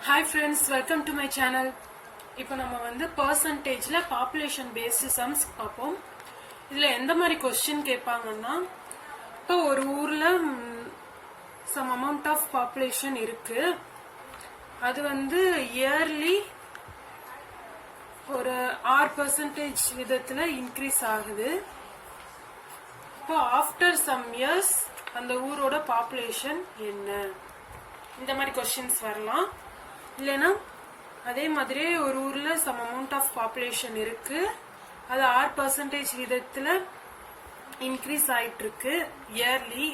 Hi friends, welcome to my channel. இப்போ நம்ம வந்து percentageல population based sums பார்ப்போம். இதுல எந்த மாதிரி question கேட்பாங்கன்னா, இப்போ ஒரு ஊர்ல some amount of population இருக்கு. அது வந்து yearly ஒரு R% விதத்துல increase ஆகுது. இப்போ after some years அந்த ஊரோட population என்ன? இந்த மாதிரி questions வரலாம். இல்லனா அதே மாதிரி ஒரு ஊர்ல some amount of population இருக்கு, அது R% விதத்துல increase ஆயிட்டு இருக்கு yearly.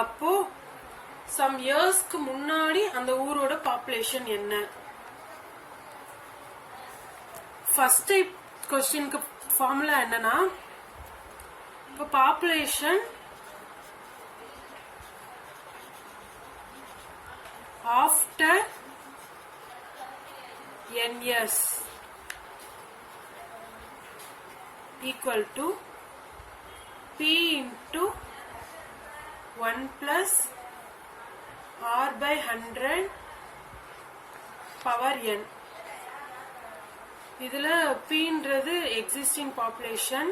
அப்போ some yearsக்கு முன்னாடி அந்த ஊரோட population என்ன? first type questionக்கு formula என்னன்னா, இப்போ population after n years equal to P into 1 plus R by 100 power n. இதுல P ன்றது existing population,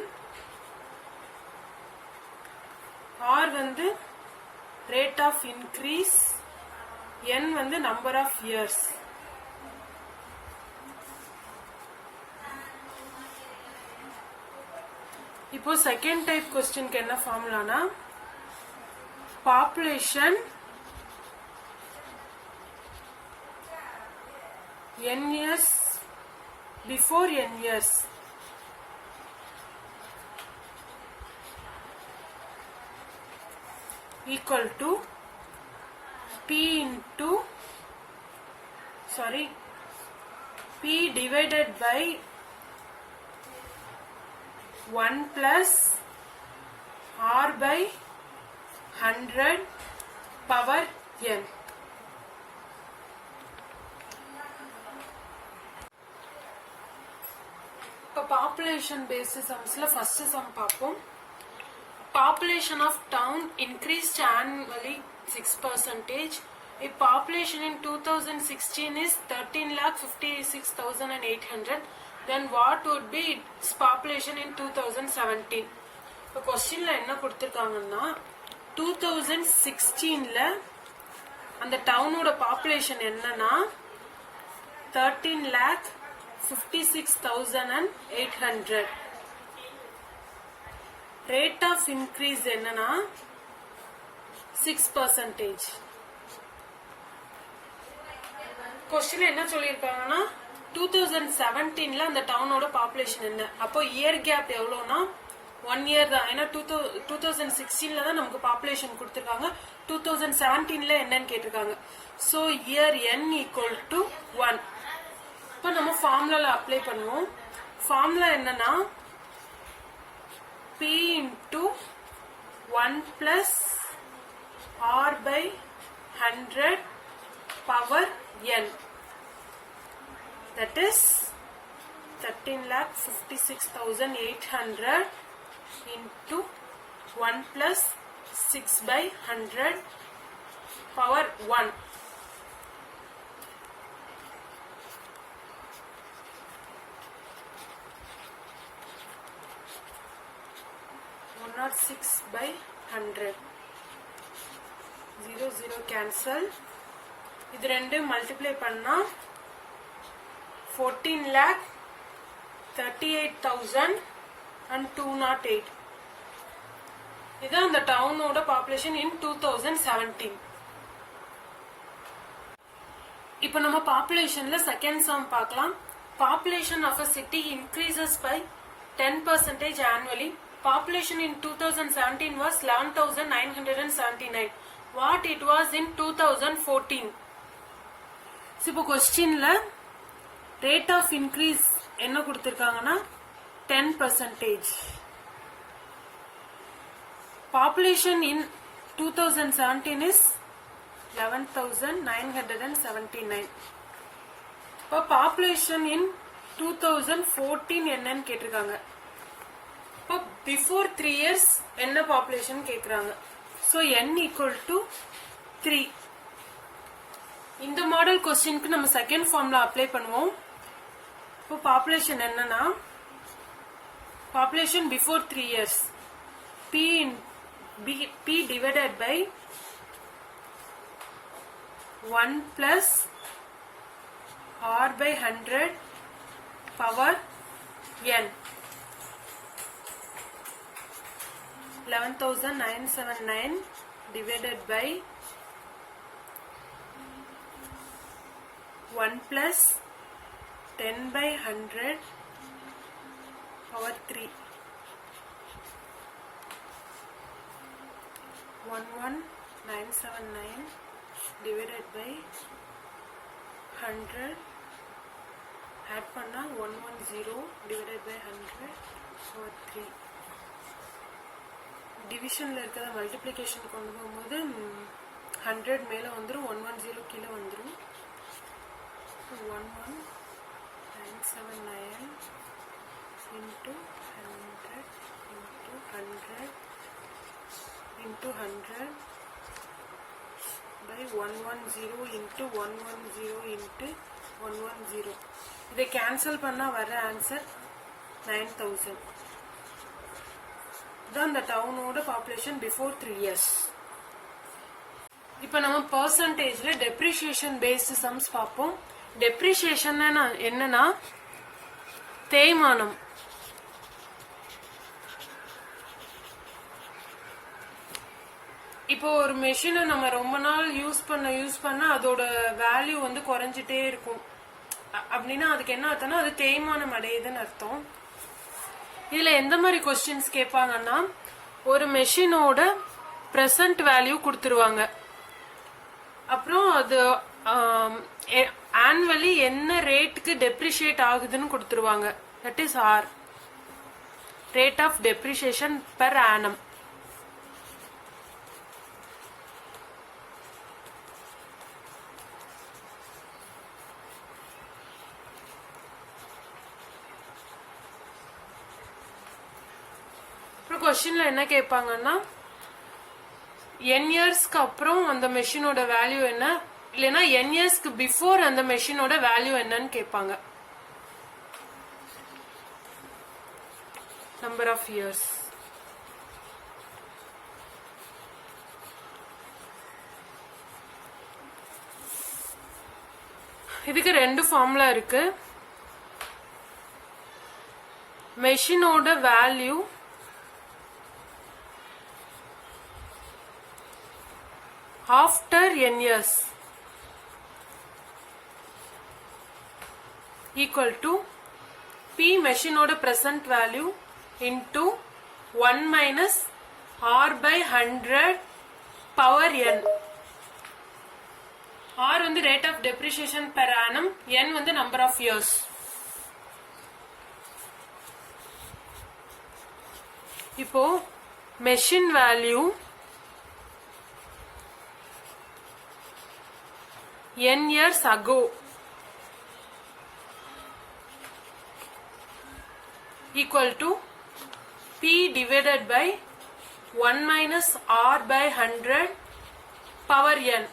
R வந்து rate of increase, n வந்து number of years. இப்போ செகண்ட் டைப் क्वेश्चनக்கு என்ன ஃபார்முலானா, population n years before n years equal to P divided by 1 plus R by 100 power n. இப்போ population based sumsல first sum பார்ப்போம். Population of town increased annually 6%. A population in 2016 is 13,56,800. Then what would be its population in 2017? இப்போ क्वेश्चनல என்ன கொடுத்திருக்காங்கன்னா, 2016ல அந்த டவுனோட population என்னன்னா 13,56,800. Rate of increase என்னன்னா 6%. Question என்ன சொல்லியிருக்காங்கன்னா, 2017ல அந்த டவுனோட பாப்புலேஷன் என்ன? அப்போ இயர் கேப் எவ்வளோனா 1 இயர் தான். ஏன்னா 2016ல தான் நமக்கு பாப்புலேஷன் கொடுத்துருக்காங்க, 2017ல என்னன்னு கேட்டிருக்காங்க. So year n equal to 1. இப்போ நம்ம ஃபார்முலால அப்ளை பண்ணுவோம். ஃபார்முலா என்னன்னா, P into 1 plus R by 100 power n. That is 13,56,800 into 1 plus 6 by 100 power 1. Or 6 by 100. 0 0 cancel. இது ரெண்டு மல்டிப்ளை பண்ணா 14,38,208. இதான் அந்த டவுனோட பாப்புலேஷன் இன் 2017. இப்போ நம்ம பாப்புலேஷன்ல செகண்ட் சம் பார்க்கலாம். Population of a city increases by 10% annually. Population in 2017 was 11,979. What it was in 2014? இப்போ क्वेश्चनல rate of increase என்ன கொடுத்திருக்காங்கன்னா 10%. Population in 2017 is 11,979. இப்போ population in 2014 என்னன்னு கேட்டிருக்காங்க. இப்போ before 3 years என்ன population கேக்குறாங்க. So n equal to 3. இந்த மாடல் क्वेश्चनக்கு நம்ம செகண்ட் ஃபார்முலா அப்ளை பண்ணுவோம். இப்போ பாப்புலேஷன் என்னன்னா population before 3 years p divided by 1 plus r by 100 power n 11,979 divided by 1 plus 10 by 100 power 3 11,979 divided by 100 add பண்ணா 110 divided by 100 power 3 டிவிஷன்ல இருக்கிறத multiplication கொண்டு போகும்போது 100 மேல வந்துரும் 110 கீழே வந்துரும் 11,979 into 100 into 100 into 100 by 110 into 110 into 110 இதை கேன்சல் பண்ணா வர ஆன்சர் 9,000. தான் the டவுனோட பாப்புலேஷன் பிஃபோர் 3 years. இப்போ நம்ம பெர்சன்டேஜ்ல டெப்ரிசியேஷன் பேஸ்டு சம்ஸ் பார்ப்போம். டெப்ரிசியேஷன் என்னன்னா தேய்மானம். இப்போ ஒரு மெஷினை நம்ம ரொம்ப நாள் யூஸ் பண்ண அதோட வேல்யூ வந்து குறைஞ்சிட்டே இருக்கும். அப்படின்னா அதுக்கு என்ன அர்த்தம்னா அது தேய்மானம் அடையுதுன்னு அர்த்தம். இதுல எந்த மாதிரி கொஸ்டின்ஸ் கேட்பாங்கன்னா ஒரு மெஷினோட பிரசன்ட் வேல்யூ கொடுத்துருவாங்க. அப்புறம் அது ஆனுவலி என்ன ரேட்டுக்கு டெப்ரிஷியேட் ஆகுதுன்னு கொடுத்துருவாங்க. That is our rate of depreciation per annum. क्वेश्चनல என்ன கேட்பாங்கன்னா n இயர்ஸ்க்கு அப்புறம் அந்த மெஷினோட வேல்யூ என்ன, இல்லனா n இயர்ஸ்க்கு பிஃபோர் அந்த மெஷினோட வேல்யூ என்னன்னு கேட்பாங்க. Number of years. இதுக்கு ரெண்டு ஃபார்முலா இருக்கு. மெஷினோட value after n years equal to p machine oda present value into 1 minus r by 100 power n. r வந்து rate of depreciation per annum, n வந்து number of years. இப்போ machine value n years ago equal to p divided by 1 minus r by 100 power n.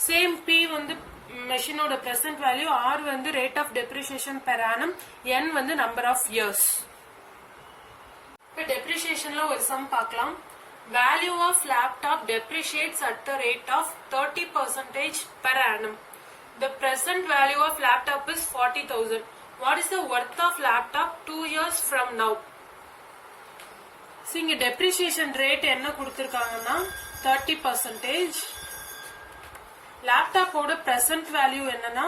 Same p வந்து மெஷினோட present value, r வந்து rate of depreciation per annum, n வந்து number of years. இப்போ depreciationல ஒரு sum பார்க்கலாம். Value of laptop depreciates at the rate of 30% per annum. The present value of laptop is 40,000. What is the worth of laptop 2 years from now? இங்க depreciation rate என்ன கொடுத்திருக்காங்கன்னா 30%. லேப்டாப்போட present value என்னன்னா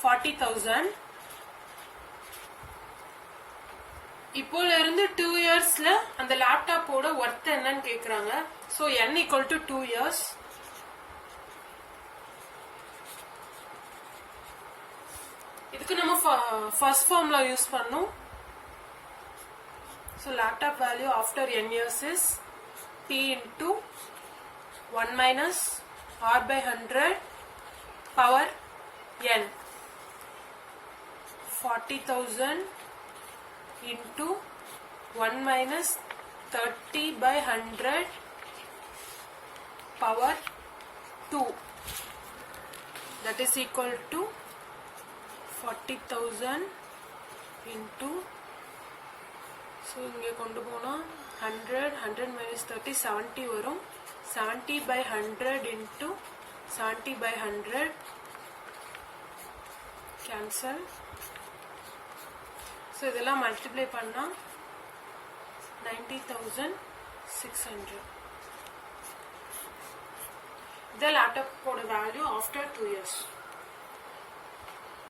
40,000. இப்போல இருந்து 2 இயர்ஸ்ல அந்த லேப்டாப்போட worth என்னன்னு கேக்குறாங்க. So n equal to 2 years. இதுக்கு நம்ம ஃபர்ஸ்ட் ஃபார்முலா யூஸ் பண்ணோம். So laptop value after n years is p into 1 minus r by 100 power n. 40,000 into 1 minus 30 by 100 power 2. that is equal to 40,000 into, so இங்கே கொண்டு போனா 100 minus 30 70 வரும். 70 by 100 into 70 by 100 cancel. so இதெல்லாம் multiply பண்ணா 90,600. the laptop value after 2 years.